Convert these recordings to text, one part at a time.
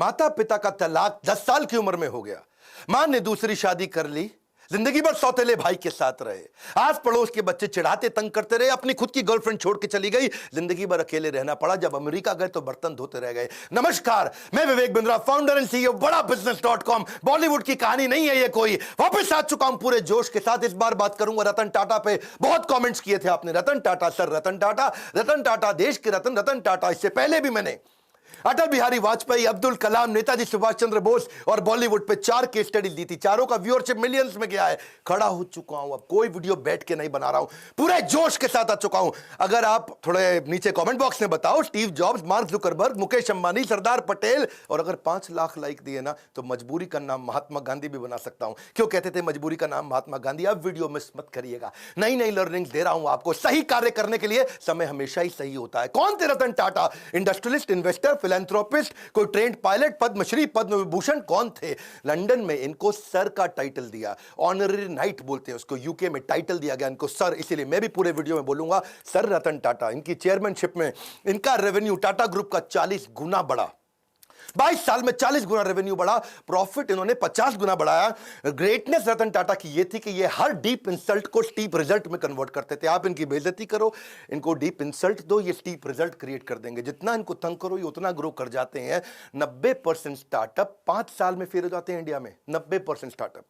माता पिता का तलाक 10 साल की उम्र में हो गया। मां ने दूसरी शादी कर ली, जिंदगी भर सौतेले भाई के साथ रहे। आस पड़ोस के बच्चे चिढ़ाते तंग करते रहे, अपनी खुद की गर्लफ्रेंड छोड़ के चली गई, जिंदगी भर अकेले रहना पड़ा। जब अमेरिका गए तो बर्तन धोते रह गए। नमस्कार, मैं Vivek Bindra, founder and CEO बड़ा बिजनेस.com। बॉलीवुड की कहानी नहीं है ये कोई, वापस आ चुका हूं पूरे जोश के साथ। इस बार बात करूंगा रतन टाटा पे। बहुत कमेंट्स किए थे आपने, रतन टाटा सर, रतन टाटा, रतन टाटा देश के रतन, रतन टाटा। इससे पहले भी मैंने अटल बिहारी वाजपेयी, अब्दुल कलाम, नेताजी सुभाष चंद्र बोस और बॉलीवुड पे 4 केस स्टडी दी थी। चारों का व्यूअरशिप मिलियंस में गया है। खड़ा हो चुका हूं, अब कोई वीडियो बैठ के नहीं बना रहा हूं, पूरे जोश के साथ आ चुका हूं। अगर आप थोड़े नीचे कमेंट बॉक्स में बताओ, Steve Jobs, Mark Zuckerberg, Mukesh Ambani, Sardar Patel, और अगर 5 लाख लाइक दिए ना तो मजबूरी का नाम महात्मा गांधी भी बना सकता हूं। क्यों कहते थे मजबूरी का नाम महात्मा गांधी? अब वीडियो मिस मत करिएगा, नई नई लर्निंग दे रहा हूं आपको। सही कार्य करने के लिए समय हमेशा ही सही होता है। कौन थे Ratan Tata? Industrialist, investor, philanthropist, कोई ट्रेंड पायलट, पद्मश्री, पद्म विभूषण? कौन थे? लंदन में इनको सर का टाइटल दिया, ऑनररी नाइट बोलते हैं उसको। यूके में टाइटल दिया गया इनको सर, इसीलिए मैं भी पूरे वीडियो में बोलूंगा सर रतन टाटा। इनकी चेयरमैनशिप में इनका रेवेन्यू टाटा ग्रुप का 40 गुना बढ़ा। 22 साल में 40 गुना रेवेन्यू बढ़ा, प्रॉफिट इन्होंने 50 गुना बढ़ाया। ग्रेटनेस रतन टाटा की ये थी कि ये हर डीप इंसल्ट को स्टीप रिजल्ट में कन्वर्ट करते थे। आप इनकी बेइज्जती करो, इनको डीप इंसल्ट दो, ये स्टीप रिजल्ट क्रिएट कर देंगे। जितना इनको तंग करो ये उतना ग्रो कर जाते हैं। 90% स्टार्टअप 5 साल में फेल हो जाते हैं इंडिया में। 90% स्टार्टअप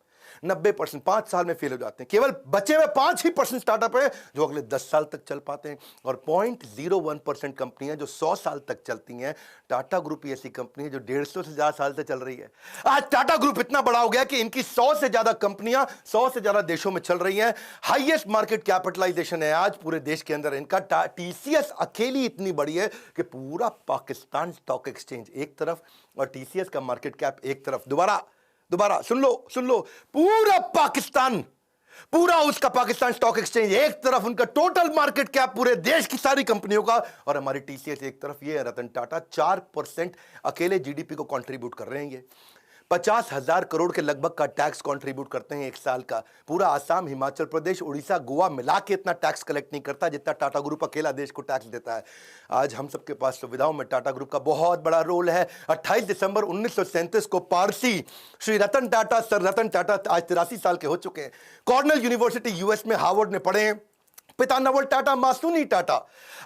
90% 5 साल में फेल हो जाते हैं। केवल बचे हुए 5% स्टार्टअप है जो अगले 10 साल तक चल पाते हैं, और 0.01% कंपनियां जो 100 साल तक चलती हैं। टाटा ग्रुप ऐसी कंपनी है जो 150 से ज्यादा साल से चल रही है। आज टाटा ग्रुप इतना बड़ा हो गया कि इनकी 100 से ज्यादा कंपनियां 100 से ज्यादा देशों में चल रही हैं। हाईएस्ट मार्केट कैपिटलाइजेशन है आज पूरे देश के अंदर इनका। टीसीएस अकेली इतनी बड़ी है कि पूरा पाकिस्तान स्टॉक एक्सचेंज एक तरफ और टीसीएस का मार्केट कैप एक तरफ। दोबारा सुन लो, पूरा पाकिस्तान, पूरा उसका पाकिस्तान स्टॉक एक्सचेंज एक तरफ, उनका टोटल मार्केट कैप पूरे देश की सारी कंपनियों का, और हमारी टीसीएस एक तरफ। ये है रतन टाटा। 4% अकेले जीडीपी को कंट्रीब्यूट कर रहे हैं। ये 50,000 करोड़ के लगभग का टैक्स कंट्रीब्यूट करते हैं एक साल का। पूरा आसाम, हिमाचल प्रदेश, उड़ीसा, गोवा मिला के इतना टैक्स कलेक्ट नहीं करता जितना टाटा ग्रुप अकेला देश को टैक्स देता है। आज हम सबके पास सुविधाओं में टाटा ग्रुप का बहुत बड़ा रोल है। 28 दिसंबर 1937 को पारसी श्री रतन टाटा, सर रतन टाटा, आज 83 साल के हो चुके हैं। कॉर्नेल यूनिवर्सिटी यूएस में हार्वर्ड में पढ़े हैं। पिता नवल टाटा, मां सुनी टाटा।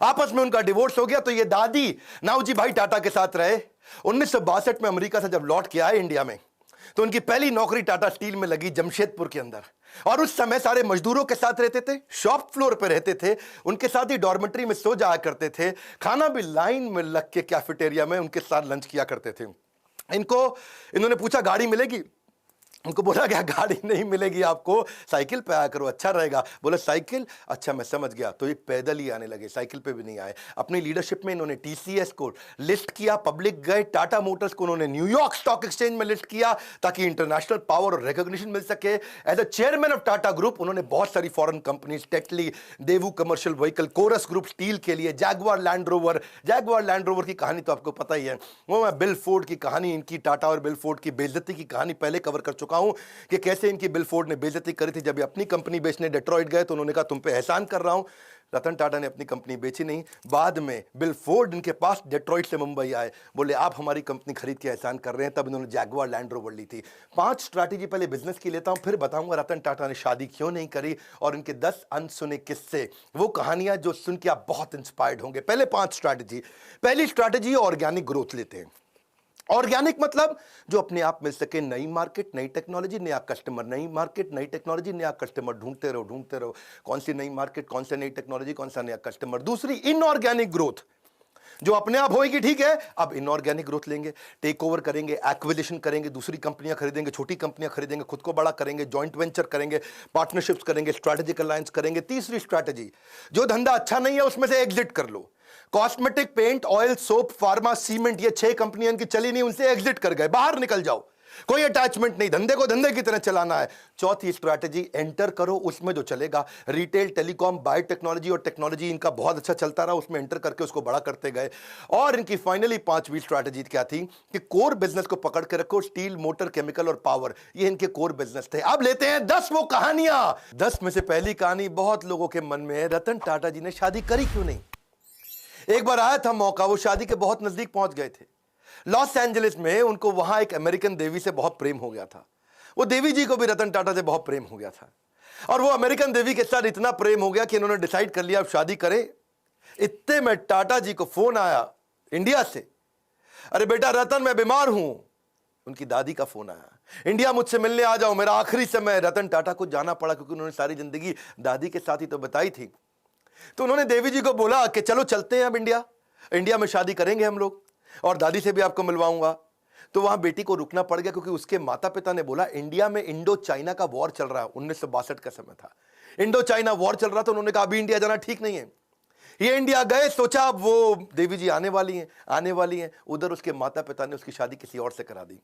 आपस में उनका डिवोर्स हो गया तो ये दादी नावजी भाई टाटा के साथ रहे। 1962 में अमेरिका से जब लौट के आए इंडिया में तो उनकी पहली नौकरी टाटा स्टील में लगी जमशेदपुर के अंदर, और उस समय सारे मजदूरों के साथ रहते थे, शॉप फ्लोर पे रहते थे, उनके साथ ही डॉर्मेट्री में सो जाया करते थे, खाना भी लाइन में लग के कैफेटेरिया में उनके साथ लंच किया करते थे। इन्होंने पूछा गाड़ी मिलेगी? उनको बोला गया गाड़ी नहीं मिलेगी आपको, साइकिल पे आया करो अच्छा रहेगा। बोला साइकिल, अच्छा मैं समझ गया। तो ये पैदल ही आने लगे, साइकिल पे भी नहीं आए। अपनी लीडरशिप में इन्होंने टीसीएस को लिस्ट किया, पब्लिक गए। टाटा मोटर्स को उन्होंने न्यूयॉर्क स्टॉक एक्सचेंज में लिस्ट किया ताकि इंटरनेशनल पावर और रिकॉग्निशन मिल सके। As a chairman of Tata group उन्होंने बहुत सारी foreign companies, Tetley, Daewoo commercial vehicle, Corus group steel के लिए, जैगवार लैंड रोवर की कहानी तो आपको पता ही है। वो मैं बिल फोर्ड की कहानी, इनकी टाटा और बिल फोर्ड की बेइज्जती की कहानी पहले कवर कर चुका हूं कि कैसे इनकी बिल फोर्ड ने बेइज्जती करी थी। जब ये अपनी कंपनी बेचने डेट्रॉइट गए तो उन्होंने कहा तुम पे एहसान कर रहा हूं। रतन टाटा ने अपनी कंपनी बेची नहीं। बाद में बिल फोर्ड इनके पास डेट्रॉइट से मुंबई आए, बोले आप हमारी कंपनी खरीद के एहसान कर रहे हैं। तब इन्होंने जैगवार लैंड रोवर ली थी। 5 स्ट्रैटेजी पहले बिजनेस की लेता हूं, फिर बताऊंगा रतन टाटा ने शादी क्यों नहीं करी और इनके 10 अनसुने किस्से, वो कहानियां जो सुन के आप बहुत इंस्पायर्ड होंगे। पहले 5 स्ट्रैटेजी। पहली स्ट्रैटेजी ऑर्गेनिक ग्रोथ लेते हैं। ऑर्गेनिक मतलब जो अपने आप मिल सके, नई मार्केट, नई टेक्नोलॉजी, नया कस्टमर, नई मार्केट, नई टेक्नोलॉजी, नया कस्टमर, ढूंढते रहो। कौन सी नई मार्केट, कौन सी नई टेक्नोलॉजी, कौन सा नया कस्टमर। दूसरी इनऑर्गेनिक ग्रोथ, जो अपने आप होएगी ठीक है, अब इनऑर्गेनिक ग्रोथ लेंगे, टेक ओवर करेंगे, एक्विजिशन करेंगे, दूसरी कंपनियां खरीदेंगे, छोटी कंपनियां खरीदेंगे, खुद को बड़ा करेंगे, जॉइंट वेंचर करेंगे, पार्टनरशिप्स करेंगे, स्ट्रैटेजिक अलायंस करेंगे। तीसरी स्ट्रैटेजी, जो धंधा अच्छा नहीं है उसमें से एग्जिट कर लो। Cosmetic, paint, oil, soap, pharma, cement, ये 6 कंपनियां इनकी चली नहीं, उनसे एग्जिट कर गए, बाहर निकल जाओ, कोई अटैचमेंट नहीं, धंधे को धंधे की तरह चलाना है। चौथी स्ट्रैटेजी, एंटर करो उसमें जो चलेगा। रिटेल, टेलीकॉम, बायोटेक्नोलॉजी और टेक्नोलॉजी इनका बहुत अच्छा चलता रहा, उसमें एंटर करके उसको बड़ा करते गए। और इनकी फाइनली 5वीं स्ट्रैटेजी क्या थी कि कोर बिजनेस को पकड़ के रखो। स्टील, मोटर, केमिकल और पावर, ये इनके कोर बिजनेस थे। अब लेते हैं 10 वो कहानियां। 10 में से पहली कहानी बहुत लोगों के मन में है, रतन टाटा जी ने शादी करी क्यों नहीं। एक बार आया था मौका, वो शादी के बहुत नजदीक पहुंच गए थे। लॉस एंजलिस में उनको वहां एक अमेरिकन देवी से बहुत प्रेम हो गया था। वो देवी जी को भी रतन टाटा से बहुत प्रेम हो गया था और वो अमेरिकन देवी के साथ इतना प्रेम हो गया कि इन्होंने डिसाइड कर लिया अब शादी करें। इतने में टाटा जी को फोन आया इंडिया से, अरे बेटा रतन मैं बीमार हूं। उनकी दादी का फोन आया, इंडिया मुझसे मिलने आ जाओ, मेरा आखिरी समय। रतन टाटा को जाना पड़ा क्योंकि उन्होंने सारी जिंदगी दादी के साथ ही तो बताई थी। तो उन्होंने देवी जी को बोला कि चलो चलते हैं अब इंडिया में शादी करेंगे हम लोग और दादी से भी आपको मिलवाऊंगा। तो वहां बेटी को रुकना पड़ गया क्योंकि उसके माता पिता ने बोला इंडिया में इंडो चाइना का वॉर चल रहा है, 1962 का समय था, इंडो चाइना वॉर चल रहा था। उन्होंने कहा अभी इंडिया जाना ठीक नहीं है। ये इंडिया गए, सोचा अब वो देवी जी आने वाली हैं। उधर उसके माता पिता ने उसकी शादी किसी और से करा दी।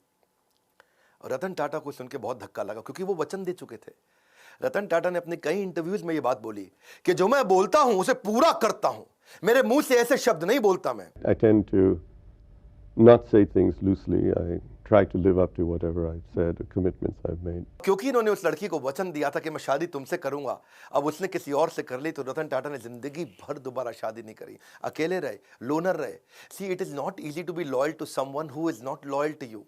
और रतन टाटा को सुन के बहुत धक्का लगा क्योंकि वो वचन दे चुके थे। रतन टाटा ने अपने कई इंटरव्यूज में ये बात बोली कि जो मैं बोलता हूं उसे पूरा करता हूं, मेरे मुंह से ऐसे शब्द नहीं बोलता मैं। I tend to not say things loosely. I try to live up to whatever I've said, the commitments I've made. क्योंकि इन्होंने उस लड़की को वचन दिया था कि मैं शादी तुमसे करूंगा, अब उसने किसी और से कर ली तो रतन टाटा ने जिंदगी भर दोबारा शादी नहीं करी, अकेले रहे, लोनर रहे। See it is not easy to be loyal to someone who is not loyal to you.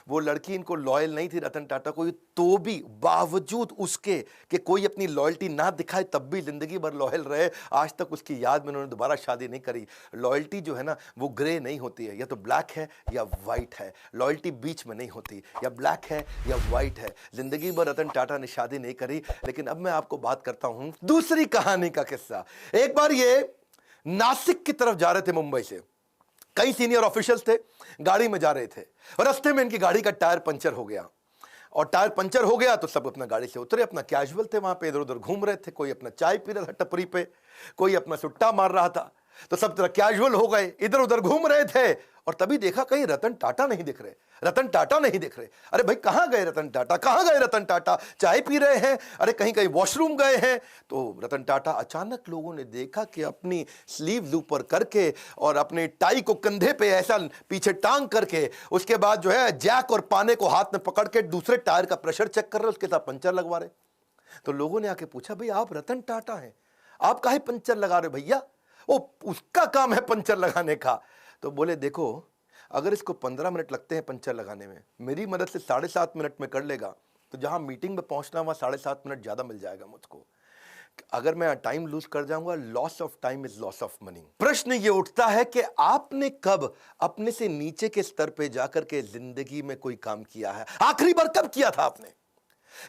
वो लड़की इनको लॉयल नहीं थी रतन टाटा को, तो भी बावजूद उसके कि कोई अपनी लॉयल्टी ना दिखाए तब भी जिंदगी भर लॉयल रहे। आज तक उसकी याद में उन्होंने दोबारा शादी नहीं करी। लॉयल्टी जो है ना वो ग्रे नहीं होती है, या तो ब्लैक है या वाइट है। लॉयल्टी बीच में नहीं होती, या ब्लैक है या वाइट है। जिंदगी भर रतन टाटा ने शादी नहीं करी। लेकिन अब मैं आपको बात करता हूं दूसरी कहानी का किस्सा। एक बार ये नासिक की तरफ जा रहे थे मुंबई से, कई सीनियर ऑफिशियल्स थे, गाड़ी में जा रहे थे और रास्ते में इनकी गाड़ी का टायर पंचर हो गया। और टायर पंचर हो गया तो सब अपना गाड़ी से उतरे, अपना कैजुअल थे, वहां पे इधर उधर घूम रहे थे। कोई अपना चाय पी रहा था टपरी पे, कोई अपना सुट्टा मार रहा था। तो सब तरह कैजुअल हो गए, इधर उधर घूम रहे थे। और तभी देखा कहीं रतन टाटा नहीं दिख रहे, रतन टाटा नहीं दिख रहे। अरे भाई कहां गए रतन टाटा, कहां गए रतन टाटा? चाय पी रहे हैं, अरे कहीं कहीं वॉशरूम गए हैं। तो रतन टाटा अचानक लोगों ने देखा कि अपनी स्लीव ऊपर करके और अपने टाई को कंधे पे ऐसा पीछे टांग करके, उसके बाद जो है जैक और पाने को हाथ में पकड़ के दूसरे टायर का प्रेशर चेक कर रहे, उसके साथ पंचर लगवा रहे। तो लोगों ने आके पूछा भाई आप रतन टाटा हैं, आप काहे पंचर लगा रहे भैया? वो उसका काम है पंचर लगाने का। तो बोले देखो अगर इसको 15 मिनट लगते हैं पंचर लगाने में, मेरी मदद से 7.5 मिनट में कर लेगा, तो जहां मीटिंग में पहुंचना वहां 7.5 मिनट ज्यादा मिल जाएगा मुझको। अगर मैं टाइम लूज कर जाऊंगा, loss of time is loss of money. प्रश्न ये उठता है कि आपने कब अपने से नीचे के स्तर पे जाकर के जिंदगी में कोई काम किया है? आखिरी बार कब किया था आपने?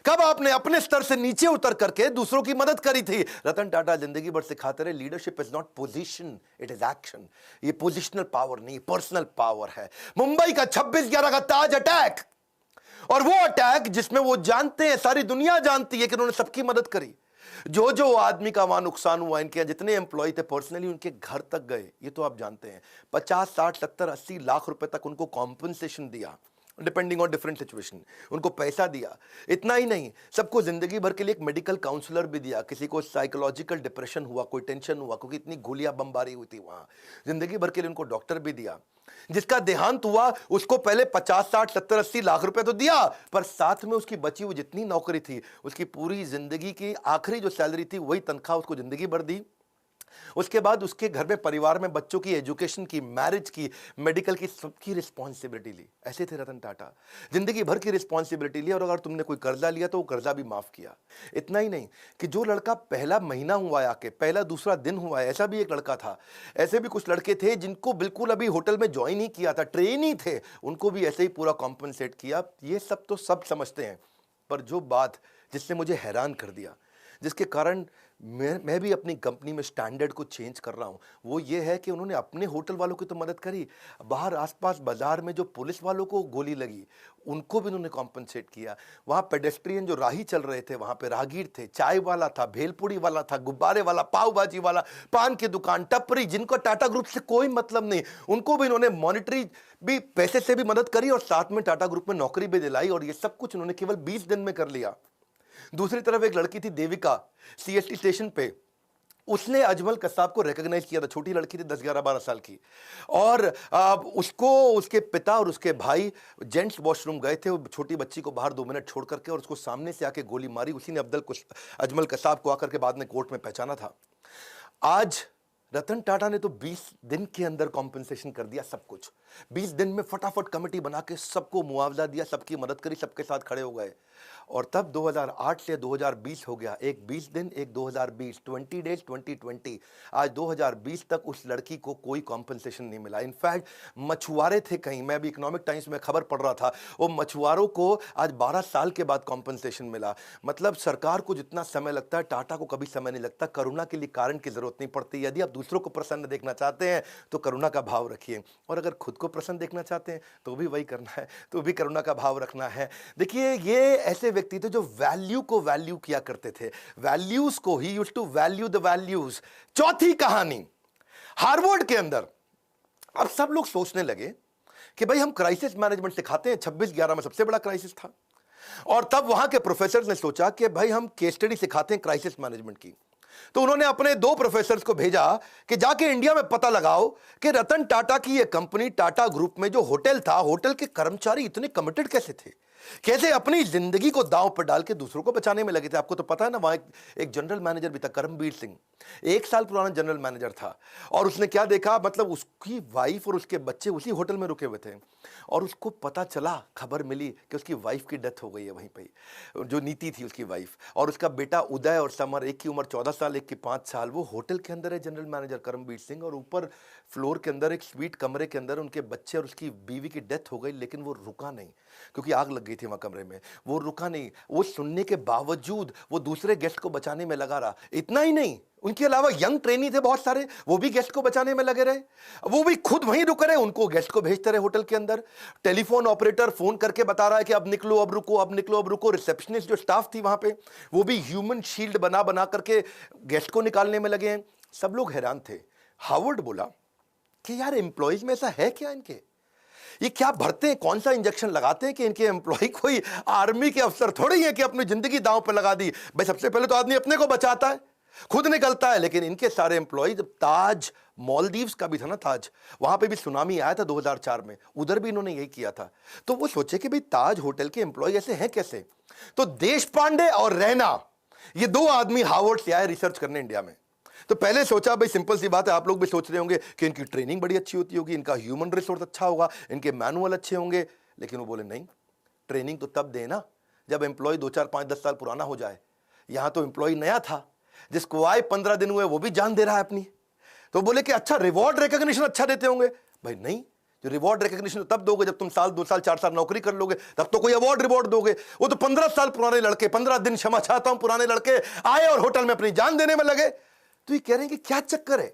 कब आपने अपने स्तर से नीचे उतर करके दूसरों की मदद करी थी? रतन टाटा जिंदगी भर सिखाते रहे leadership is not position, it is action. ये पोजिशनल पावर नहीं, पर्सनल पावर है। मुंबई का 26/11 का ताज अटैक, और वो अटैक जिसमें वो जानते हैं, सारी दुनिया जानती है कि उन्होंने सबकी मदद करी। जो आदमी का वहां नुकसान हुआ, इनके जितने एम्प्लॉय थे पर्सनली उनके घर तक गए, ये तो आप जानते हैं। 50, 60, 70, 80 लाख रुपए तक उनको कॉम्पनसेशन दिया, डिपेंडिंग ऑन डिफरेंट सिचुएशन, उनको पैसा दिया। इतना ही नहीं, सबको जिंदगी भर के लिए एक मेडिकल काउंसलर भी दिया। किसी को साइकोलॉजिकल डिप्रेशन हुआ, कोई टेंशन हुआ क्योंकि इतनी गोलियां बमबारी हुई थी वहां, जिंदगी भर के लिए उनको डॉक्टर भी दिया। जिसका देहांत हुआ उसको पहले 50, 60, 70, 80 लाख रुपए तो दिया, पर साथ में उसकी बची हुई जितनी नौकरी थी, उसकी पूरी जिंदगी की आखिरी जो सैलरी थी वही तनख्वाह उसको जिंदगी भर दी। उसके बाद उसके घर में, परिवार में बच्चों की एजुकेशन की, मैरिज की, मेडिकल की, सबकी रिस्पॉन्सिबिलिटी ली। ऐसे थे रतन टाटा, जिंदगी भर की रिस्पॉन्सिबिलिटी ली। और अगर तुमने कोई कर्जा लिया तो वो कर्जा भी माफ किया। इतना ही नहीं कि जो लड़का पहला महीना हुआ है आके, पहला दूसरा दिन हुआ है, ऐसा भी एक लड़का था। ऐसे भी कुछ लड़के थे जिनको बिल्कुल अभी होटल में ज्वाइन ही किया था, ट्रेन ही थे, उनको भी ऐसे ही पूरा कॉम्पनसेट किया। ये सब तो सब समझते हैं, पर जो बात जिसने मुझे हैरान कर दिया, जिसके कारण मैं भी अपनी कंपनी में स्टैंडर्ड को चेंज कर रहा हूं, वो ये है कि उन्होंने अपने होटल वालों की तो मदद करी, बाहर आसपास बाजार में जो पुलिस वालों को गोली लगी उनको भी उन्होंने कॉम्पनसेट किया। वहां पेडेस्ट्रियन जो राही चल रहे थे, वहां पे राहगीर थे, चाय वाला था, भेलपुड़ी वाला था, गुब्बारे वाला, पाव भाजी वाला, पान की दुकान, टपरी, जिनको टाटा ग्रुप से कोई मतलब नहीं, उनको भी इन्होंने मॉनिटरी भी पैसे से भी मदद करी और साथ में टाटा ग्रुप में नौकरी भी दिलाई। और ये सब कुछ उन्होंने केवल 20 दिन में कर लिया। दूसरी तरफ एक लड़की थी देविका, सीएसटी स्टेशन पे, उसने अजमल कसाब को रिकॉग्नाइज किया था। छोटी लड़की थी, 10, 11, 12 साल की, और उसको उसके पिता और उसके भाई जेंट्स वॉशरूम गए थे, छोटी बच्ची को बाहर 2 मिनट छोड़ करके, और उसको सामने से आके गोली मारी। उसी ने अजमल कसाब को आकर के बाद में कोर्ट में पहचाना था। आज रतन टाटा ने तो 20 दिन के अंदर कॉम्पनसेशन कर दिया सब कुछ। 20 दिन में फटाफट कमेटी बना के सबको मुआवजा दिया, सबकी मदद करी, सबके साथ खड़े हो गए। और तब 2008 से 2020 हो गया, एक 20 दिन एक 2020, 20 डेज 2020। आज 2020 तक उस लड़की को कोई कॉम्पनसेशन नहीं मिला। इनफैक्ट मछुआरे थे कहीं, मैं अभी इकोनॉमिक टाइम्स में खबर पढ़ रहा था, वो मछुआरों को आज 12 साल के बाद कॉम्पनसेशन मिला। मतलब सरकार को जितना समय लगता है, टाटा को कभी समय नहीं लगता। करुणा के लिए कारण की जरूरत नहीं पड़ती। यदि आप दूसरों को प्रसन्न देखना चाहते हैं तो करुणा का भाव रखिए, और अगर खुद को प्रसन्न देखना चाहते हैं तो भी वही करना है, तो भी करुणा का भाव रखना है। देखिए, ये ऐसे व्यक्ति थे जो वैल्यू को वैल्यू किया करते थे, वैल्यूज को ही used to value the values. चौथी कहानी, हार्वर्ड के अंदर अब सब लोग सोचने लगे कि भाई हम क्राइसिस मैनेजमेंट सिखाते हैं, 26/11 में सबसे बड़ा क्राइसिस था, और तब वहां के प्रोफेसर ने सोचा कि भाई हम केस स्टडी सिखाते हैं क्राइसिस मैनेजमेंट की। तो उन्होंने अपने 2 प्रोफेसर्स को भेजा कि जाके इंडिया में पता लगाओ कि रतन टाटा की ये कंपनी टाटा ग्रुप में जो होटल था, होटल के कर्मचारी इतने कमिटेड कैसे थे, कैसे अपनी जिंदगी को दांव पर डाल के दूसरों को बचाने में लगे थे। आपको तो पता है ना, वहां एक जनरल मैनेजर भी था, करमबीर सिंह, 1 साल पुराना जनरल मैनेजर था, और उसने क्या देखा, मतलब उसकी वाइफ और उसके बच्चे उसी होटल में रुके हुए थे, और उसको पता चला, खबर मिली कि उसकी वाइफ की डेथ हो गई है वहीं पे, जो नीति थी उसकी वाइफ, और उसका बेटा उदय और समर, एक की उम्र 14 साल, एक की 5 साल, वो होटल के अंदर है जनरल मैनेजर करमबीर सिंह, और ऊपर फ्लोर के अंदर एक स्वीट कमरे के अंदर उनके बच्चे और उसकी बीवी की डेथ हो गई। लेकिन वो रुका नहीं, क्योंकि आग लग गई थी वहां कमरे में। वो रुका नहीं, वो सुनने के बावजूद वो दूसरे गेस्ट को बचाने में लगा रहा। इतना ही नहीं, उनके अलावा यंग ट्रेनी थे बहुत सारे, वो भी गेस्ट को बचाने में लगे रहे, वो भी खुद वहीं रुक रहे, उनको गेस्ट को भेजते रहे होटल के अंदर। टेलीफोन ऑपरेटर फोन करके बता रहा है कि अब निकलो, अब रुको, अब निकलो, अब रुको। रिसेप्शनिस्ट जो स्टाफ थी वहां पे, वो भी ह्यूमन शील्ड बना बना करके गेस्ट को निकालने में लगे हैं। सब लोग हैरान थे। हार्वर्ड बोला कि यार एम्प्लॉइज में ऐसा है क्या, इनके ये क्या भरते हैं, कौन सा इंजेक्शन लगाते हैं कि इनके एम्प्लॉय कोई आर्मी के अफसर थोड़ी है कि अपनी जिंदगी दांव पर लगा दी। भाई सबसे पहले तो आदमी अपने को बचाता है, खुद निकलता है, लेकिन इनके सारे एम्प्लॉय, ताज मालदीव्स का भी था ना ताज, वहां पे भी सुनामी आया था 2004 में, उधर भी इन्होंने यही किया था। तो वो सोचे कि भाई ताज होटल के एम्प्लॉय ऐसे हैं कैसे। तो देश पांडे और रैना, ये 2 आदमी हार्वर्ड से आए रिसर्च करने इंडिया में। तो पहले सोचा भाई सिंपल सी बात है, आप लोग भी सोच रहे होंगे कि इनकी ट्रेनिंग बड़ी अच्छी होती होगी, इनका ह्यूमन रिसोर्स अच्छा होगा, इनके मैनुअल अच्छे होंगे। लेकिन वो बोले नहीं, ट्रेनिंग तो तब देना जब एम्प्लॉय 2, 4, 5, 10 साल पुराना हो जाए। यहां तो एम्प्लॉय नया था, जिसको आए 15 दिन हुए वो भी जान दे रहा है अपनी। तो बोले कि अच्छा रिवॉर्ड रिकॉग्निशन अच्छा देते होंगे। भाई नहीं, जो रिवॉर्ड रिकॉग्निशन तब दोगे जब तुम साल 2 साल 4 साल नौकरी कर लोगे, तब तो कोई अवार्ड रिवॉर्ड दोगे। वो तो 15 साल पुराने लड़के, 15 दिन क्षमा चाहता हूं, पुराने लड़के आए और होटल में अपनी जान देने में लगे। तो ये कह रहे हैं कि क्या चक्कर है,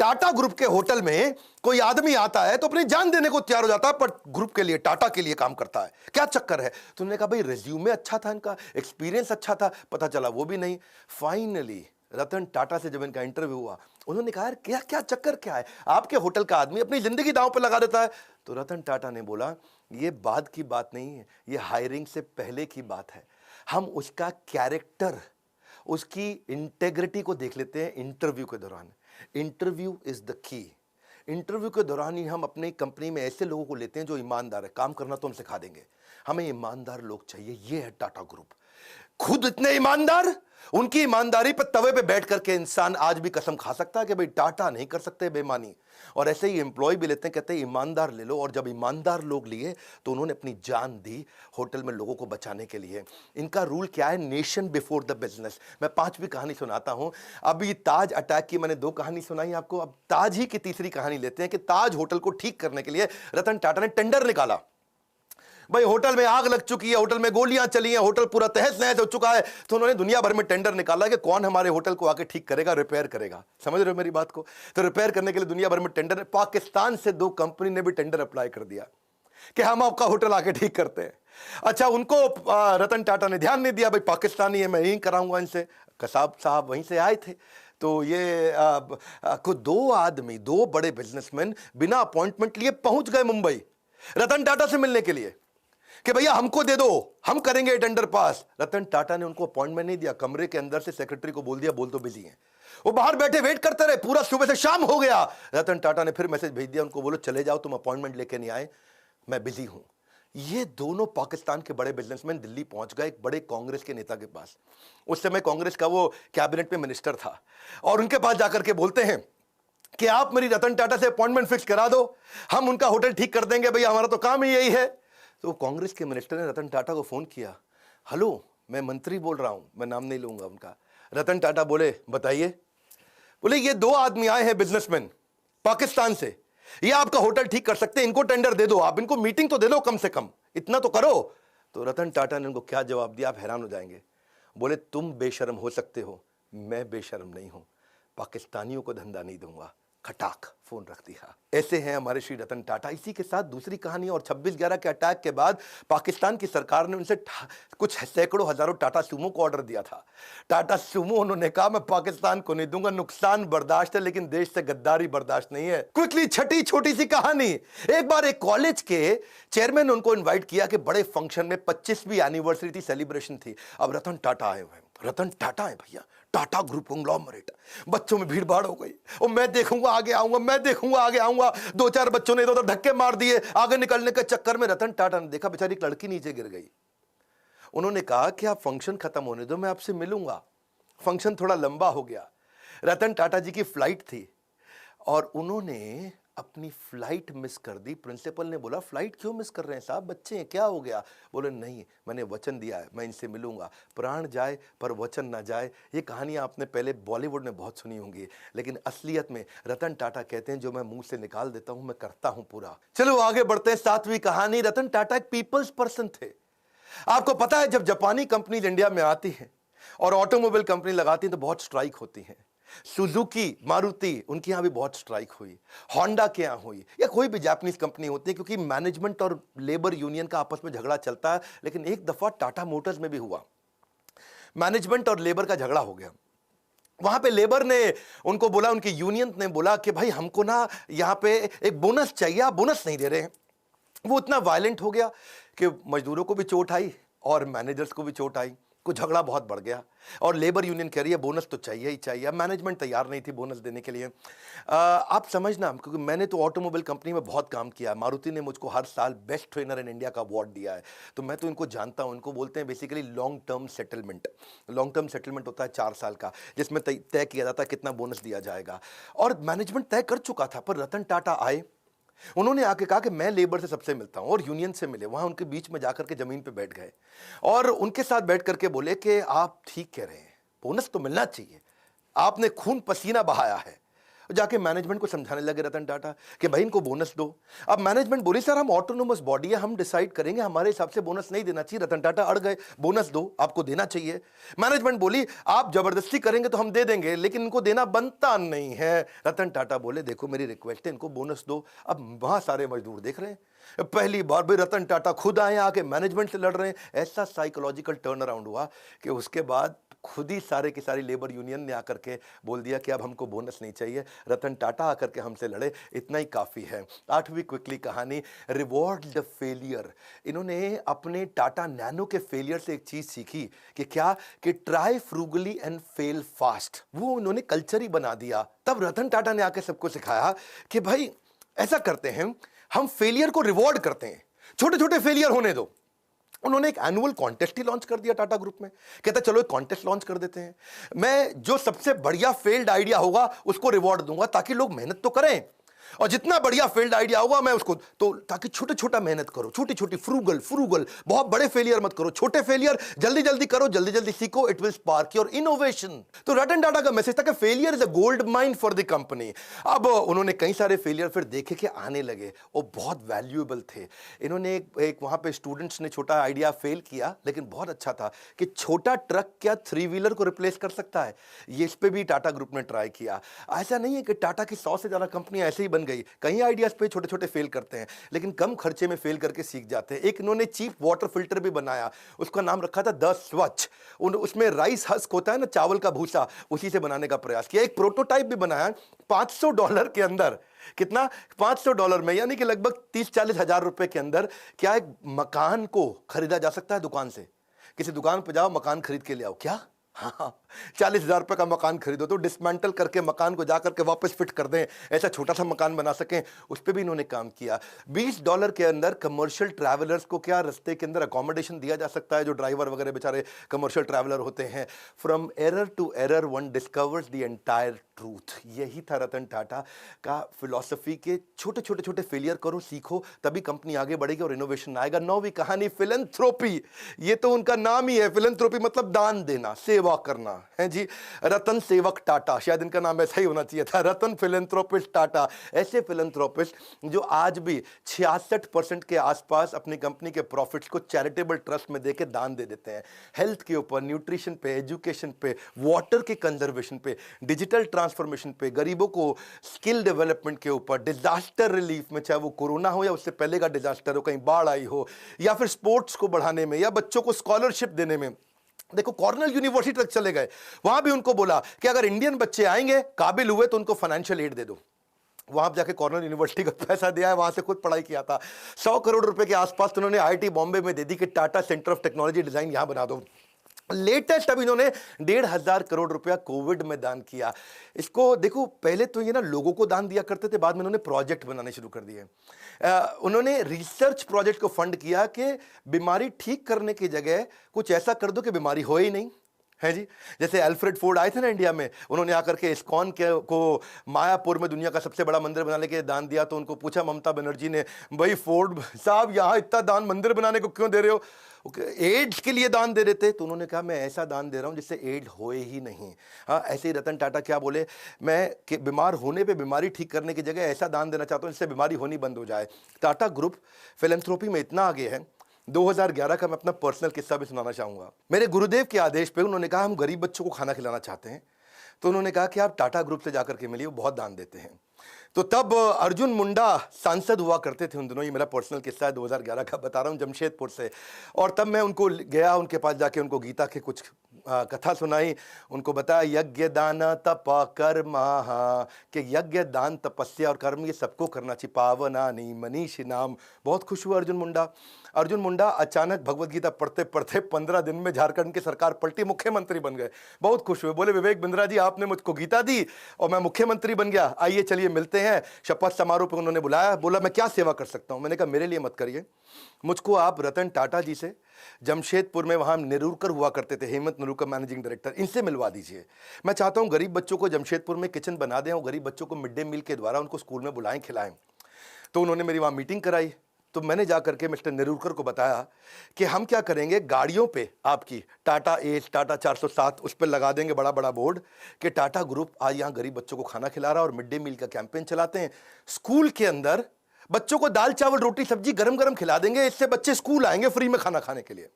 टाटा ग्रुप के होटल में कोई आदमी आता है तो अपनी जान देने को तैयार हो जाता है, पर ग्रुप के लिए, टाटा के लिए काम करता है, क्या चक्कर है। तो उन्होंने कहा भाई रिज्यूमे अच्छा था इनका, एक्सपीरियंस अच्छा था, पता चला वो भी नहीं। फाइनली रतन टाटा से जब इनका इंटरव्यू हुआ, उन्होंने कहा यार क्या क्या चक्कर क्या है, आपके होटल का आदमी अपनी जिंदगी दांव पर लगा देता है। तो रतन टाटा ने बोला ये बाद की बात नहीं है, ये हायरिंग से पहले की बात है। हम उसका कैरेक्टर, उसकी इंटेग्रिटी को देख लेते हैं इंटरव्यू के दौरान। Interview is the key. Interview के दौरान ही हम अपनी कंपनी में ऐसे लोगों को लेते हैं जो ईमानदार है। काम करना तो हम सिखा देंगे, हमें ईमानदार लोग चाहिए। ये है टाटा ग्रुप, खुद इतने ईमानदार, उनकी ईमानदारी पर तवे पे बैठ करके इंसान आज भी कसम खा सकता है कि भाई टाटा नहीं कर सकते बेईमानी। और ऐसे ही एम्प्लॉय भी लेते हैं, कहते हैं ईमानदार ले लो। और जब ईमानदार लोग लिए तो उन्होंने अपनी जान दी होटल में लोगों को बचाने के लिए। इनका रूल क्या है, नेशन बिफोर द बिजनेस। मैं 5वीं कहानी सुनाता हूं। अभी ताज अटैक की मैंने 2 कहानी सुनाई आपको, अब ताज ही की तीसरी कहानी लेते हैं कि ताज होटल को ठीक करने के लिए रतन टाटा ने टेंडर निकाला। भाई होटल में आग लग चुकी है, होटल में गोलियां चली हैं, होटल पूरा तहस नहस हो चुका है। तो उन्होंने दुनिया भर में टेंडर निकाला कि कौन हमारे होटल को आके ठीक करेगा, रिपेयर करेगा। समझ रहे हो मेरी बात को। तो रिपेयर करने के लिए दुनिया भर में टेंडर, पाकिस्तान से 2 कंपनी ने भी टेंडर अप्लाई कर दिया कि हम आपका होटल आके ठीक करते हैं। अच्छा, उनको रतन टाटा ने ध्यान नहीं दिया, भाई पाकिस्तानी है, मैं यही कराऊंगा इनसे। कसाब साहब वहीं से आए थे। तो ये को 2 आदमी, 2 बड़े बिजनेसमैन बिना अपॉइंटमेंट लिए पहुंच गए मुंबई रतन टाटा से मिलने के लिए कि भैया हमको दे दो, हम करेंगे टेंडर पास। रतन टाटा ने उनको अपॉइंटमेंट नहीं दिया, कमरे के अंदर से सेक्रेटरी को बोल दिया बोल तो बिजी हैं। वो बाहर बैठे वेट करते रहे, पूरा सुबह से शाम हो गया। रतन टाटा ने फिर मैसेज भेज दिया उनको, बोलो चले जाओ, तुम अपॉइंटमेंट लेके नहीं आए, मैं बिजी हूं। ये दोनों पाकिस्तान के बड़े बिजनेसमैन दिल्ली पहुंच गए एक बड़े कांग्रेस के नेता के पास। उस समय कांग्रेस का वो कैबिनेट में मिनिस्टर था, और उनके पास जाकर के बोलते हैं कि आप मेरी रतन टाटा से अपॉइंटमेंट फिक्स करा दो, हम उनका होटल ठीक कर देंगे, भैया हमारा तो काम ही यही है। तो कांग्रेस के मिनिस्टर ने रतन टाटा को फोन किया, हेलो मैं मंत्री बोल रहा हूं, मैं नाम नहीं लूंगा उनका। रतन टाटा बोले बताइए। बोले ये दो आदमी आए हैं बिजनेसमैन पाकिस्तान से, ये आपका होटल ठीक कर सकते हैं, इनको टेंडर दे दो, आप इनको मीटिंग तो दे दो, कम से कम इतना तो करो। तो रतन टाटा ने उनको क्या जवाब दिया, आप हैरान हो जाएंगे। बोले तुम बेशर्म हो सकते हो, मैं बेशर्म नहीं हूं, पाकिस्तानियों को धंधा नहीं दूंगा। खटाक फोन रख दिया। ऐसे हैं हमारे श्री रतन टाटा। इसी के साथ दूसरी कहानी, और 26/11 के अटैक के बाद पाकिस्तान की सरकार ने उनसे कुछ सैकड़ों हजारों टाटा सूमो को ऑर्डर दिया था। टाटा सूमो उन्होंने कहा मैं पाकिस्तान को नहीं दूंगा, नुकसान बर्दाश्त है लेकिन देश से गद्दारी बर्दाश्त नहीं है। क्विकली छठी छोटी सी कहानी, एक बार एक कॉलेज के चेयरमैन ने उनको इन्वाइट किया कि बड़े फंक्शन में 25वीं एनिवर्सरी थी, सेलिब्रेशन थी। अब रतन टाटा आए हुए हैं, रतन टाटा है भैया, टाटा ग्रुप कंग्लोमरेट। बच्चों में भीड़ भाड़ हो गई, और मैं देखूंगा आगे आऊंगा, मैं देखूंगा आगे आऊंगा। 2-4 बच्चों ने इधर धक्के मार दिए, आगे निकलने के चक्कर में रतन टाटा ने देखा बेचारी एक लड़की नीचे गिर गई। उन्होंने कहा कि आप फंक्शन खत्म होने दो, मैं आपसे मिलूंगा। फंक्शन थोड़ा लंबा हो गया, रतन टाटा जी की फ्लाइट थी और उन्होंने अपनी फ्लाइट मिस कर दी। प्रिंसिपल ने बोला फ्लाइट क्यों मिस कर रहे हैं साहब, बच्चे हैं, क्या हो गया? बोले नहीं, मैंने वचन दिया है, मैं इनसे मिलूंगा, प्राण जाए पर वचन ना जाए। ये कहानियां आपने पहले बॉलीवुड में बहुत सुनी होंगी, लेकिन असलियत में रतन टाटा कहते हैं जो मैं मुंह से निकाल देता हूं मैं करता हूं पूरा। चलो आगे बढ़ते हैं, 7वीं कहानी। रतन टाटा एक पीपल्स पर्सन थे। आपको पता है जब जापानी कंपनी इंडिया में आती है और ऑटोमोबाइल कंपनी लगाती है तो बहुत स्ट्राइक होती है। सुजुकी, मारुति, उनके यहां भी बहुत स्ट्राइक हुई, होंडा के यहां हुई, या कोई भी जापानीज कंपनी होती है, क्योंकि मैनेजमेंट और लेबर यूनियन का आपस में झगड़ा चलता है। लेकिन एक दफा टाटा मोटर्स में भी हुआ, मैनेजमेंट और लेबर का झगड़ा हो गया। वहां पे लेबर ने उनको बोला, उनकी यूनियन ने बोला कि भाई हमको ना यहां पे एक बोनस चाहिए, आप बोनस नहीं दे रहे हैं। वो इतना वायलेंट हो गया कि मजदूरों को भी चोट आई और मैनेजर्स को भी चोट आई, कुछ झगड़ा बहुत बढ़ गया। और लेबर यूनियन कह रही है बोनस तो चाहिए ही चाहिए। अब मैनेजमेंट तैयार नहीं थी बोनस देने के लिए। आप समझना, क्योंकि मैंने तो ऑटोमोबाइल कंपनी में बहुत काम किया है, मारुति ने मुझको हर साल बेस्ट ट्रेनर इन इंडिया का अवार्ड दिया है, तो मैं तो इनको जानता हूं। इनको बोलते हैं basically long term settlement. Long term settlement होता है 4 साल का, जिसमें तय किया जाता है कितना बोनस दिया जाएगा, और मैनेजमेंट तय कर चुका था। पर रतन टाटा आए, उन्होंने आके कहा कि मैं लेबर से सबसे मिलता हूं, और यूनियन से मिले। वहां उनके बीच में जाकर के जमीन पे बैठ गए और उनके साथ बैठ करके बोले कि आप ठीक कह रहे हैं, बोनस तो मिलना चाहिए, आपने खून पसीना बहाया है। जाके मैनेजमेंट को समझाने लगे रतन टाटा कि भाई इनको बोनस दो। अब मैनेजमेंट बोली सर हम ऑटोनोमस बॉडी है, हम डिसाइड करेंगे, हमारे हिसाब से बोनस नहीं देना चाहिए। रतन टाटा अड़ गए, बोनस दो, आपको देना चाहिए। मैनेजमेंट बोली आप जबरदस्ती करेंगे तो हम दे देंगे, लेकिन इनको देना बनता नहीं है। रतन टाटा बोले देखो मेरी रिक्वेस्ट है, इनको बोनस दो। अब वहां सारे मजदूर देख रहे हैं, पहली बार भी रतन टाटा खुद आए, आके मैनेजमेंट से लड़ रहे हैं। ऐसा साइकोलॉजिकल टर्न अराउंड हुआ कि उसके बाद खुद ही सारे की सारी लेबर यूनियन ने आकर के बोल दिया कि अब हमको बोनस नहीं चाहिए, रतन टाटा आकर के हमसे लड़े, इतना ही काफ़ी है। 8वीं क्विकली कहानी, रिवॉर्ड द फेलियर। इन्होंने अपने टाटा नैनो के फेलियर से एक चीज़ सीखी कि क्या, कि try frugally and fail fast. वो उन्होंने कल्चर ही बना दिया। तब रतन टाटा ने आकर सबको सिखाया कि भाई ऐसा करते हैं, हम फेलियर को रिवॉर्ड करते हैं, छोटे छोटे फेलियर होने दो। उन्होंने एक एनुअल कॉन्टेस्ट ही लॉन्च कर दिया टाटा ग्रुप में। कहता चलो एक कॉन्टेस्ट लॉन्च कर देते हैं, मैं जो सबसे बढ़िया फेल्ड आइडिया होगा उसको रिवॉर्ड दूंगा, ताकि लोग मेहनत तो करें, और जितना बढ़िया फेल्ड आइडिया होगा मैं उसको, तो ताकि छोटे छोटा मेहनत करो, छोटी छोटी फ्रूगल, बहुत बड़े फेलियर मत करो, छोटे फेलियर जल्दी जल्दी करो, जल्दी जल्दी सीखो, it will spark your innovation. तो रतन टाटा का मैसेज था कि failure is a gold mine for the company. अब उन्होंने कई सारे फेलियर फिर देखे कि आने लगे, वो बहुत वैल्यूएबल थे। इन्होंने एक वहां पे स्टूडेंट्स ने छोटा आइडिया फेल किया, लेकिन बहुत अच्छा था कि छोटा ट्रक क्या 3 व्हीलर को रिप्लेस कर सकता है। ये इस पे भी टाटा ग्रुप ने ट्राई किया। ऐसा नहीं है कि टाटा की 100 से ज्यादा कंपनियां ऐसे ही बन गई, कई आइडियाज पे छोटे छोटे फेल करते हैं, लेकिन कम खर्चे में फेल करके सीख जाते हैं। एक इन्होंने चीप वाटर फिल्टर भी बनाया, उसका नाम रखा था द स्वच्छ। उसमें राइस हस्क होता है ना, चावल का भूसा, उसी से बनाने का प्रयास किया। एक प्रोटोटाइप भी बनाया $500 के अंदर। कितना? $500 में, यानी कि लगभग 30-40 हजार रुपए के अंदर क्या एक मकान को खरीदा जा सकता है दुकान से। किसी दुकान पे जाओ, मकान खरीद के ले आओ। क्या? हाँ, 40,000 रुपए का मकान खरीदो तो डिसमेंटल करके मकान को जाकर के वापस फिट कर दें, ऐसा छोटा सा मकान बना सकें, उस पर भी इन्होंने काम किया। $20 के अंदर कमर्शियल ट्रैवलर्स को क्या रास्ते के अंदर अकोमोडेशन दिया जा सकता है, जो ड्राइवर वगैरह बेचारे कमर्शियल ट्रैवलर होते हैं। From error to error one discovers the entire truth. यही था रतन टाटा का फिलॉसफी के छोटे छोटे छोटे फेलियर करो, सीखो, तभी कंपनी आगे बढ़ेगी और इनोवेशन आएगा। नौवीं कहानी फिलैंथ्रोपी, ये तो उनका नाम ही है। फिलैंथ्रोपी मतलब दान देना, सेवा करना है जी। रतन सेवक टाटा, शायद इनका नाम ऐसा ही होना चाहिए था, रतन फिलैंथ्रोपिस्ट टाटा। ऐसे फिलैंथ्रोपिस्ट जो आज भी 66% के आसपास अपनी कंपनी के प्रॉफिट्स को चैरिटेबल ट्रस्ट में देके दान दे देते हैं। हेल्थ के ऊपर, न्यूट्रिशन पे, एजुकेशन पे, वाटर के कंजर्वेशन पे, डिजिटल ट्रांसफॉर्मेशन पे, गरीबों को स्किल डेवलपमेंट के ऊपर, डिजास्टर रिलीफ में, चाहे वो कोरोना हो या उससे पहले का डिजास्टर हो, कहीं बाढ़ आई हो, या फिर स्पोर्ट्स को बढ़ाने में, या बच्चों को स्कॉलरशिप देने में। देखो कॉर्नेल यूनिवर्सिटी तक चले गए, वहां भी उनको बोला कि अगर इंडियन बच्चे आएंगे, काबिल हुए, तो उनको फाइनेंशियल एड दे दो। वहां जाके कॉर्नेल यूनिवर्सिटी का पैसा दिया है, वहां से खुद पढ़ाई किया था। 100 करोड़ रुपए के आसपास तो उन्होंने आईआईटी बॉम्बे में दे दी कि Tata centre of technology design यहां बना दो। लेटेस्ट अब इन्होंने 1,500 करोड़ रुपया कोविड में दान किया। इसको देखो, पहले तो ये ना लोगों को दान दिया करते थे, बाद में उन्होंने प्रोजेक्ट बनाने शुरू कर दिए। उन्होंने रिसर्च प्रोजेक्ट को फंड किया कि बीमारी ठीक करने की जगह कुछ ऐसा कर दो कि बीमारी हो ही नहीं, है जी। जैसे अल्फ्रेड फोर्ड आए थे ना इंडिया में, उन्होंने आकर के इस्कॉन के को मायापुर में दुनिया का सबसे बड़ा मंदिर बनाने के दान दिया। तो उनको पूछा ममता बनर्जी ने, भाई फोर्ड साहब यहाँ इतना दान मंदिर बनाने को क्यों दे रहे हो? एड्स के लिए दान दे रहे थे। तो उन्होंने कहा मैं ऐसा दान दे रहा हूं जिससे एड्स होए ही नहीं। हाँ, ऐसे ही रतन टाटा क्या बोले, मैं बीमार होने पे बीमारी ठीक करने की जगह ऐसा दान देना चाहता हूं जिससे बीमारी होनी बंद हो जाए। टाटा ग्रुप फिलैंथ्रोपी में इतना आगे है। 2011 का मैं अपना पर्सनल किस्सा भी सुनाना चाहूंगा। मेरे गुरुदेव के आदेश पे उन्होंने कहा हम गरीब बच्चों को खाना खिलाना चाहते हैं। तो उन्होंने कहा कि आप टाटा ग्रुप से जाकर के मिलिए, वो बहुत दान देते हैं। तो तब अर्जुन मुंडा सांसद हुआ करते थे उन दिनों, ये मेरा पर्सनल किस्सा है, 2011 का बता रहा हूँ, जमशेदपुर से। और तब मैं उनको गया, उनके पास जाके उनको गीता के कुछ कथा सुनाई, उनको बताया यज्ञ दान तप कर्म, कि यज्ञ दान तपस्या और कर्म ये सबको करना चाहिए, पावनानि मनीषी नाम। बहुत खुश हुआ अर्जुन मुंडा अचानक भगवत गीता पढ़ते पढ़ते 15 दिन में झारखंड की सरकार पलटी, मुख्यमंत्री बन गए। बहुत खुश हुए, बोले विवेक बिंद्रा जी आपने मुझको गीता दी और मैं मुख्यमंत्री बन गया, आइए चलिए मिलते हैं। शपथ समारोह पर उन्होंने बुलाया, बोला मैं क्या सेवा कर सकता हूं? मैंने कहा मेरे लिए मत करिए, मुझको आप रतन टाटा जी से, जमशेदपुर में वहां नेरूरकर हुआ करते थे, हेमंत नेरूरकर मैनेजिंग डायरेक्टर, इनसे मिलवा दीजिए। मैं चाहता हूं गरीब बच्चों को जमशेदपुर में किचन बना दें और गरीब बच्चों को मिड डे मील के द्वारा उनको स्कूल में बुलाएं, खिलाएं। तो उन्होंने मेरी वहां मीटिंग कराई। तो मैंने जाकर के मिस्टर नेरूरकर को बताया कि हम क्या करेंगे, गाड़ियों पे आपकी टाटा एस, टाटा 407 उस पर लगा देंगे बड़ा बड़ा बोर्ड कि टाटा ग्रुप आज यहाँ गरीब बच्चों को खाना खिला रहा है और मिड डे मील का कैंपेन चलाते हैं। स्कूल के अंदर बच्चों को दाल चावल रोटी सब्जी गरम गरम खिला देंगे, इससे बच्चे स्कूल आएंगे फ्री में खाना खाने के लिए।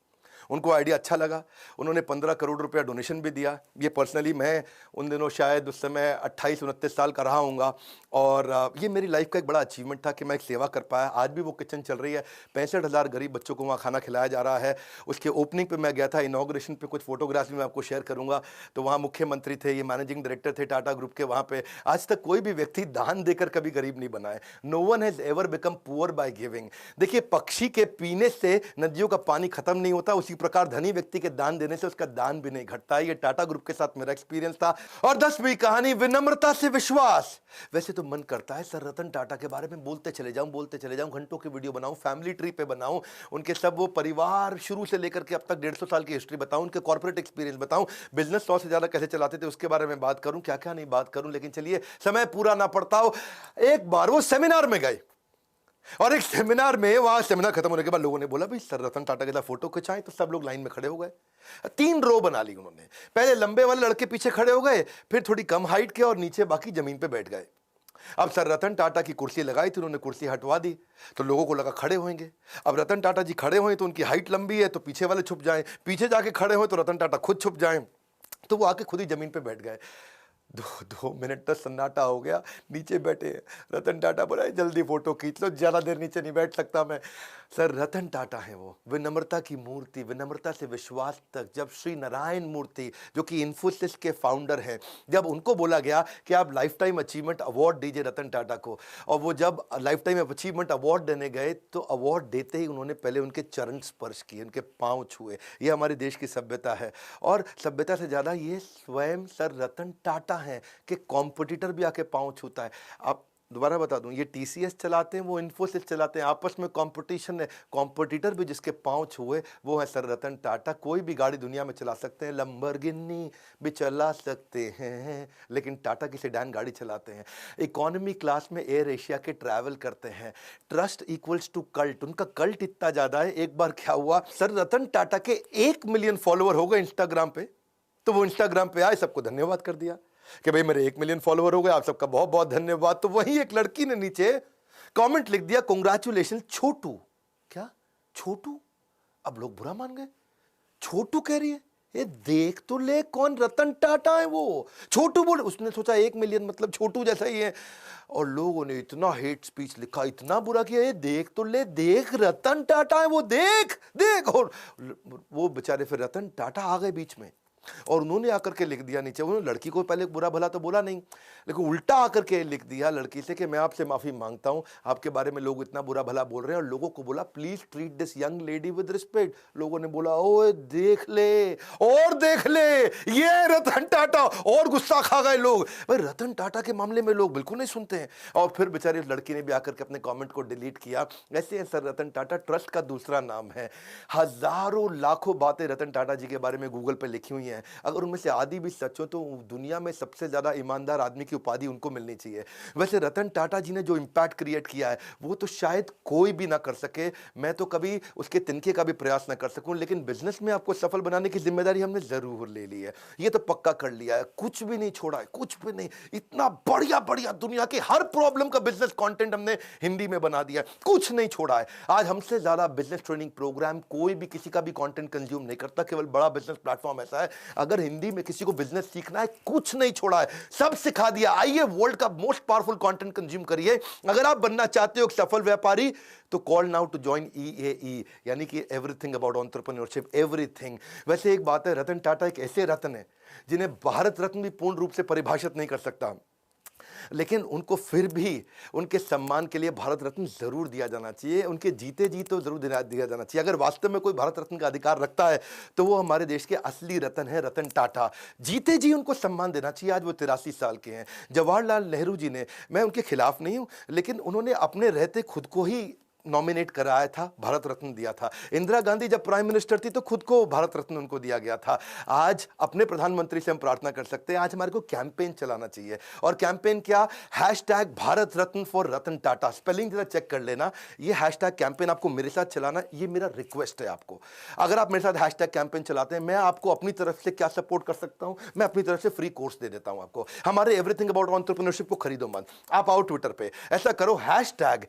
उनको आइडिया अच्छा लगा, उन्होंने 15 करोड़ रुपया डोनेशन भी दिया। ये पर्सनली मैं उन दिनों शायद उस समय 28-29 साल का रहा हूँगा और ये मेरी लाइफ का एक बड़ा अचीवमेंट था कि मैं एक सेवा कर पाया। आज भी वो किचन चल रही है, 65,000 गरीब बच्चों को वहाँ खाना खिलाया जा रहा है। उसके ओपनिंग पे मैं गया था, इनॉग्रेशन पे कुछ फोटोग्राफ्स भी मैं आपको शेयर करूँगा। तो वहाँ मुख्यमंत्री थे, ये मैनेजिंग डायरेक्टर थे टाटा ग्रुप के। वहाँ पे आज तक कोई भी व्यक्ति दान देकर कभी गरीब नहीं बना है। No one has ever become poor by giving. देखिए पक्षी के पीने से नदियों का पानी खत्म नहीं होता, उसी प्रकार धनी व्यक्ति के दान देने से उसका दान भी नहीं घटता। ये टाटा ग्रुप के साथ मेरा एक्सपीरियंस था। और 10वीं कहानी विनम्रता से विश्वास। वैसे तो मन करता है सर रतन टाटा के बारे में बोलते चले जाऊं, घंटों की वीडियो बनाऊं, फैमिली ट्री पे बनाऊं, उनके सब वो परिवार शुरू से लेकर के अब तक 150 साल की हिस्ट्री बताऊं, उनके कॉर्पोरेट एक्सपीरियंस बताऊं, बिजनेस 100 से ज्यादा कैसे चलाते थे उसके बारे में बात करूं, क्या क्या नहीं बात करूं। लेकिन चलिए समय पूरा ना पड़ता हो। एक बार वो सेमिनार में गए और एक सेमिनार में, वहां सेमिनार खत्म होने के बाद लोगों ने बोला भाई सर रतन टाटा के साथ फोटो खिंचाएं। तो सब लोग लाइन में खड़े हो गए, 3 रो बना ली उन्होंने। पहले लंबे वाले लड़के पीछे खड़े हो गए, फिर थोड़ी कम हाइट के और नीचे बाकी जमीन पे बैठ गए। अब सर रतन टाटा की कुर्सी लगाई थी, उन्होंने कुर्सी हटवा दी तो लोगों को लगा खड़े होंगे। अब रतन टाटा जी खड़े हुए तो उनकी हाइट लंबी है तो पीछे वाले छुप जाएं, पीछे जाके खड़े हुए तो रतन टाटा खुद छुप जाएं। तो वो आके खुद ही जमीन पे बैठ गए। 2 मिनट तक सन्नाटा हो गया, नीचे बैठे। रतन टाटा बोला जल्दी फोटो खींच लो, ज्यादा देर नीचे नहीं बैठ सकता मैं। सर रतन टाटा है वो, विनम्रता की मूर्ति, विनम्रता से विश्वास तक। जब श्री नारायण मूर्ति जो कि इन्फोसिस के फाउंडर हैं, जब उनको बोला गया कि आप लाइफ टाइम अचीवमेंट अवार्ड दीजिए रतन टाटा को, और वो जब लाइफ टाइम अचीवमेंट अवार्ड देने गए तो अवार्ड देते ही उन्होंने पहले उनके चरण स्पर्श किए, उनके पांव छुए। ये हमारे देश की सभ्यता है। और सभ्यता से ज्यादा ये स्वयं सर रतन टाटा हैं कि कॉम्पिटिटर भी आके पांव छूता है। आप दोबारा बता दूं, ये टीसीएस चलाते हैं, वो इन्फोसिस चलाते हैं, आपस में कंपटीशन है। कॉम्पिटिटर भी जिसके पांव छुए वो है सर रतन टाटा। कोई भी गाड़ी दुनिया में चला सकते हैं, लंबरगिनी भी चला सकते हैं, लेकिन टाटा की सेडान गाड़ी चलाते हैं। इकोनॉमी क्लास में एयर एशिया के ट्रैवल करते हैं। ट्रस्ट इक्वल्स टू कल्ट, उनका कल्ट इतना ज्यादा है। एक बार क्या हुआ, सर रतन टाटा के 1 मिलियन फॉलोअर हो गए इंस्टाग्राम पे, तो वो इंस्टाग्राम पे आए, सबको धन्यवाद कर दिया कि भाई मेरे 1 मिलियन फॉलोअर हो गए, आप सबका बहुत बहुत धन्यवाद। तो वहीं एक लड़की ने नीचे कमेंट लिख दिया, कांग्रेचुलेशन छोटू। क्या छोटू? अब लोग बुरा मान गए, छोटू कह रही है, ये देख तो ले कौन रतन टाटा है वो, छोटू बोल। उसने सोचा 1 मिलियन मतलब छोटू जैसा ही है, और लोगों ने इतना हेट स्पीच लिखा, इतना बुरा किया, ये देख तो ले, देख रतन टाटा है वो, देख देख। और वो बेचारे फिर रतन टाटा आ गए बीच में, और उन्होंने आकर के लिख दिया नीचे, उन्होंने लड़की को पहले बुरा भला तो बोला नहीं, लेकिन उल्टा आकर के लिख दिया लड़की से कि मैं आपसे माफी मांगता हूं, आपके बारे में लोग इतना बुरा भला बोल रहे हैं। और लोगों को बोला please treat this young lady with respect. लोगों ने बोला ओए देख ले, और देख ले, ये रतन टाटा, और गुस्सा खा गए लोग। भाई रतन टाटा के मामले में लोग बिल्कुल नहीं सुनते हैं। और फिर बेचारी लड़की ने भी आकर के अपने कॉमेंट को डिलीट किया। ऐसे है सर रतन टाटा, ट्रस्ट का दूसरा नाम है। हजारों लाखों बातें रतन टाटा जी के बारे में गूगल पे लिखी हुई हैं, अगर उनमें से आधी भी सच हो तो दुनिया में सबसे ज्यादा ईमानदार आदमी की उपाधि उनको मिलनी चाहिए। वैसे रतन टाटा जी ने जो इंपैक्ट क्रिएट किया है वो तो शायद कोई भी ना कर सके, मैं तो कभी उसके तिनके का भी प्रयास ना कर सकूं, लेकिन बिजनेस में आपको सफल बनाने की जिम्मेदारी हमने जरूर ले ली है, ये तो पक्का कर लिया है, कुछ भी नहीं छोड़ा है, कुछ भी नहीं। इतना बढ़िया बढ़िया दुनिया के हर प्रॉब्लम का बिजनेस कंटेंट हमने हिंदी में बना दिया, कुछ नहीं छोड़ा है। आज हमसे ज्यादा बिजनेस ट्रेनिंग प्रोग्राम कोई भी किसी का भी कंटेंट कंज्यूम नहीं करता, केवल बड़ा बिजनेस प्लेटफॉर्म ऐसा है। अगर हिंदी में किसी को बिजनेस सीखना है, कुछ नहीं छोड़ा है, सब सिखा दिया। आइए वर्ल्ड का मोस्ट पावरफुल कंटेंट कंज्यूम करिए। अगर आप बनना चाहते हो एक सफल व्यापारी तो call now to join EAE, यानी कि एवरीथिंग अबाउट एंटरप्रेन्योरशिप, एवरीथिंग। वैसे एक बात है, रतन टाटा एक ऐसे रत्न है जिन्हें भारत रत्न भी पूर्ण रूप से परिभाषित नहीं कर सकता, लेकिन उनको फिर भी उनके सम्मान के लिए भारत रत्न जरूर दिया जाना चाहिए, उनके जीते जी तो जरूर दिया जाना चाहिए। अगर वास्तव में कोई भारत रत्न का अधिकार रखता है तो वो हमारे देश के असली रत्न है रतन टाटा, जीते जी उनको सम्मान देना चाहिए। आज वो 83 साल के हैं। जवाहरलाल नेहरू जी ने, मैं उनके खिलाफ नहीं हूं, लेकिन उन्होंने अपने रहते खुद को ही नॉमिनेट कराया था, भारत रत्न दिया था। इंदिरा गांधी जब प्राइम मिनिस्टर थी तो खुद को भारत रत्न उनको दिया गया था। आज अपने प्रधानमंत्री से हम प्रार्थना कर सकते हैं, आज हमारे को कैंपेन चलाना चाहिए। और कैंपेन क्या? Hashtag Bharat Ratna for Ratan Tata. Spelling जरा चेक कर लेना। ये हैशटैग कैंपेन आपको मेरे साथ चलाना, ये मेरा रिक्वेस्ट है आपको। अगर आप मेरे साथ हैशटैग कैंपेन चलाते हैं, मैं आपको अपनी तरफ से क्या सपोर्ट कर सकता हूं, मैं अपनी तरफ से फ्री कोर्स दे देता हूं आपको। हमारे एवरीथिंग अबाउट एंटरप्रेन्योरशिप को खरीदो मत, आप आओ ट्विटर पे, ऐसा करो हैशटैग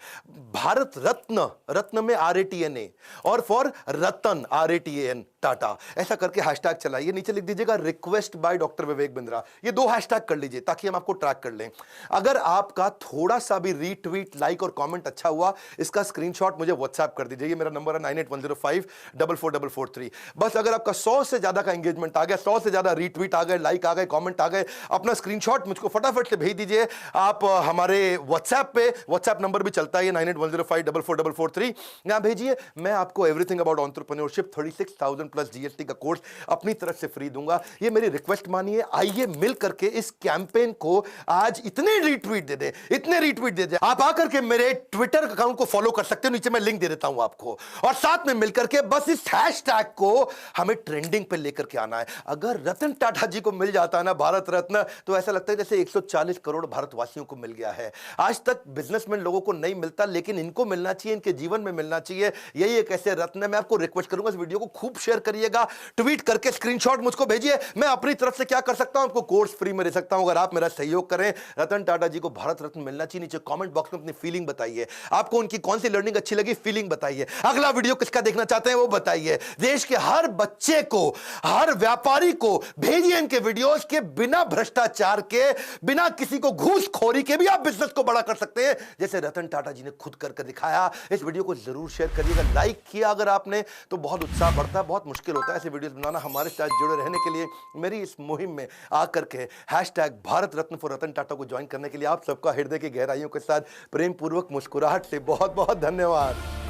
भारत रत्न, रत्न में RATNA, और फॉर रतन RATAN टाटा, ऐसा करके हैशटैग चलाइए। नीचे लिख दीजिएगा request by doctor Vivek Bindra. ये 2 हैशटैग कर लीजिए ताकि हम आपको ट्रैक कर लें। अगर आपका थोड़ा सा भी रीट्वीट, लाइक और कमेंट अच्छा हुआ, इसका स्क्रीनशॉट मुझे व्हाट्सएप कर दीजिए। ये मेरा नंबर है 9810544443। बस अगर आपका 100 से ज्यादा का एंगेजमेंट आ गया, 100 से ज्यादा रीट्वीट आ गए, लाइक आ गए, कमेंट आ गए, अपना स्क्रीनशॉट मुझको फटाफट से भेज दीजिए। आप हमारे व्हाट्सएप पे, व्हाट्सएप नंबर भी चलता है 9810544443, यहां भेजिए। मैं आपको everything about entrepreneurship 36,000 plus GST का कोर्स अपनी तरफ से फ्री दूंगा। ये मेरी रिक्वेस्ट मानिए। आइए मिल करके इस कैंपेन को आज इतने रीट्वीट दे दे, इतने रीट्वीट दे दे। आप आकर के मेरे ट्विटर अकाउंट को फॉलो कर सकते हो, नीचे मैं लिंक दे देता हूं आपको, और साथ में मिलकर के बस इस हैशटैग को हमें ट्रेंडिंग पे लेकर के आना है। अगर रतन टाटा जी को मिल जाता है ना भारत रत्न, तो ऐसा लगता है जैसे 140 करोड़ भारतवासियों को मिल गया है। आज तक बिजनेसमैन लोगों को नहीं मिलता, लेकिन इनको मिलना चाहिए, इनके जीवन में मिलना चाहिए। यही एक ऐसे रत्न है। मैं आपको रिक्वेस्ट करूंगा इस वीडियो को खूब शेयर करिएगा, ट्वीट करके स्क्रीनशॉट मुझको भेजिए। मैं अपनी तरफ से क्या कर सकता हूं, आपको कोर्स फ्री में दे सकता हूं अगर आप मेरा सहयोग करें। रतन टाटा जी को भारत रत्न मिलना चाहिए। नीचे कमेंट बॉक्स में अपनी फीलिंग बताइए, आपको उनकी कौन सी लर्निंग अच्छी लगी, फीलिंग बताइए। अगला वीडियो किसका देखना चाहते हैं वो बताइए। देश के हर बच्चे को, हर व्यापारी को भेजिए इनके वीडियोस के, बिना भ्रष्टाचार के, बिना किसी को घूसखोरी के भी आप बिजनेस को बड़ा कर सकते हैं, जैसे रतन टाटा जी ने खुद करके दिखाया। इस वीडियो को जरूर शेयर करिएगा, लाइक किया अगर आपने तो बहुत उत्साह बढ़ता है। बहुत मुश्किल होता है ऐसे वीडियोस बनाना। हमारे साथ जुड़े रहने के लिए, मेरी इस मुहिम में आकर के हैशटैग भारत रत्न फॉर रतन टाटा को ज्वाइन करने के लिए आप सबका हृदय की गहराइयों के साथ प्रेम पूर्वक मुस्कुराहट से बहुत बहुत धन्यवाद।